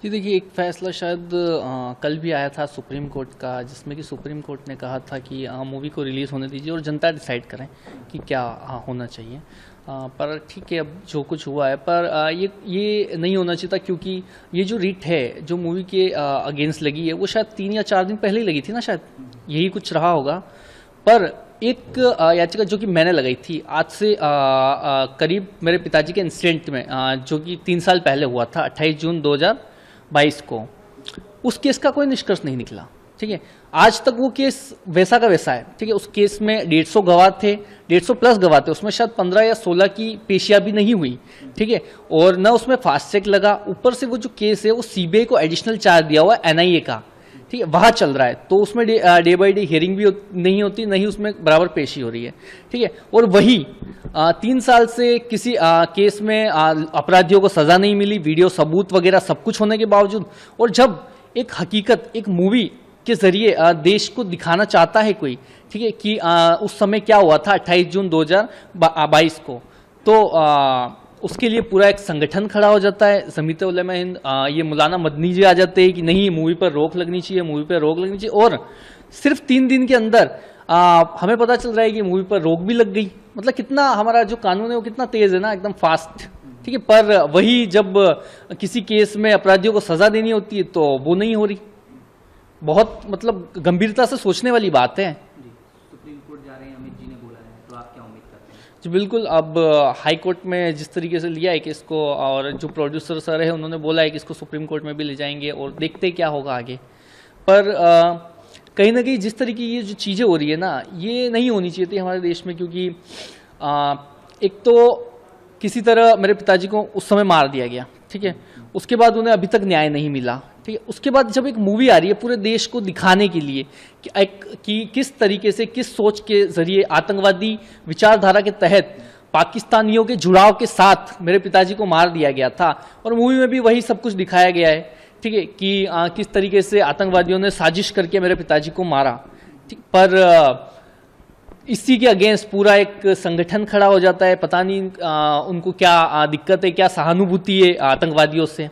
जी देखिए, एक फ़ैसला शायद कल भी आया था सुप्रीम कोर्ट का, जिसमें कि सुप्रीम कोर्ट ने कहा था कि मूवी को रिलीज़ होने दीजिए और जनता डिसाइड करें कि क्या होना चाहिए। पर ठीक है, अब जो कुछ हुआ है, पर ये नहीं होना चाहिए था, क्योंकि ये जो रिट है जो मूवी के अगेंस्ट लगी है, वो शायद 3 या 4 दिन पहले ही लगी थी ना, शायद यही कुछ रहा होगा। पर एक याचिका जो कि मैंने लगाई थी आज से करीब मेरे पिताजी के इंसिडेंट में, जो कि 3 साल पहले हुआ था, 28 जून 2022 को, उस केस का कोई निष्कर्ष नहीं निकला। ठीक है, आज तक वो केस वैसा का वैसा है। ठीक है, उस केस में 150 गवाह थे, 150 प्लस गवाह थे, उसमें शायद 15 या 16 की पेशियां भी नहीं हुई। ठीक है, और न उसमें फास्ट ट्रैक लगा, ऊपर से वो जो केस है वो सीबीआई को एडिशनल चार्ज दिया हुआ है एनआईए का। ठीक है, वहाँ चल रहा है, तो उसमें डे बाई डे हियरिंग भी नहीं होती, नहीं उसमें बराबर पेशी हो रही है। ठीक है, और वही 3 साल से किसी केस में अपराधियों को सजा नहीं मिली, वीडियो सबूत वगैरह सब कुछ होने के बावजूद, और जब एक हकीकत एक मूवी के जरिए देश को दिखाना चाहता है कोई, ठीक है, कि उस समय क्या हुआ था 28 जून 2022 को, तो उसके लिए पूरा एक संगठन खड़ा हो जाता है, जमीयत उलमा हिंद, ये मौलाना मदनी जी आ जाते हैं कि नहीं, मूवी पर रोक लगनी चाहिए, मूवी पर रोक लगनी चाहिए। और सिर्फ 3 दिन के अंदर हमें पता चल रहा है कि मूवी पर रोक भी लग गई। मतलब कितना हमारा जो कानून है वो कितना तेज है ना, एकदम फास्ट। ठीक है, पर वही जब किसी केस में अपराधियों को सजा देनी होती है तो वो नहीं हो रही। बहुत मतलब गंभीरता से सोचने वाली बात है। सुप्रीम कोर्ट जा रहे हैं, अमित जी ने बोला है, तो आप क्या उम्मीद करते हैं? जी बिल्कुल, अब हाई कोर्ट में जिस तरीके से लिया है कि इसको, और जो प्रोड्यूसर सर है उन्होंने बोला है कि इसको सुप्रीम कोर्ट में भी ले जाएंगे और देखते क्या होगा आगे। पर कहीं ना कहीं जिस तरीके की ये जो चीज़ें हो रही है ना, ये नहीं होनी चाहिए थी हमारे देश में, क्योंकि एक तो किसी तरह मेरे पिताजी को उस समय मार दिया गया। ठीक है, उसके बाद उन्हें अभी तक न्याय नहीं मिला। ठीक है, उसके बाद जब एक मूवी आ रही है पूरे देश को दिखाने के लिए कि किस तरीके से, किस सोच के जरिए आतंकवादी विचारधारा के तहत पाकिस्तानियों के जुड़ाव के साथ मेरे पिताजी को मार दिया गया था, और मूवी में भी वही सब कुछ दिखाया गया है। ठीक है, कि किस तरीके से आतंकवादियों ने साजिश करके मेरे पिताजी को मारा। ठीक, पर इसी के अगेंस्ट पूरा एक संगठन खड़ा हो जाता है। पता नहीं उनको क्या दिक्कत है, क्या सहानुभूति है आतंकवादियों से।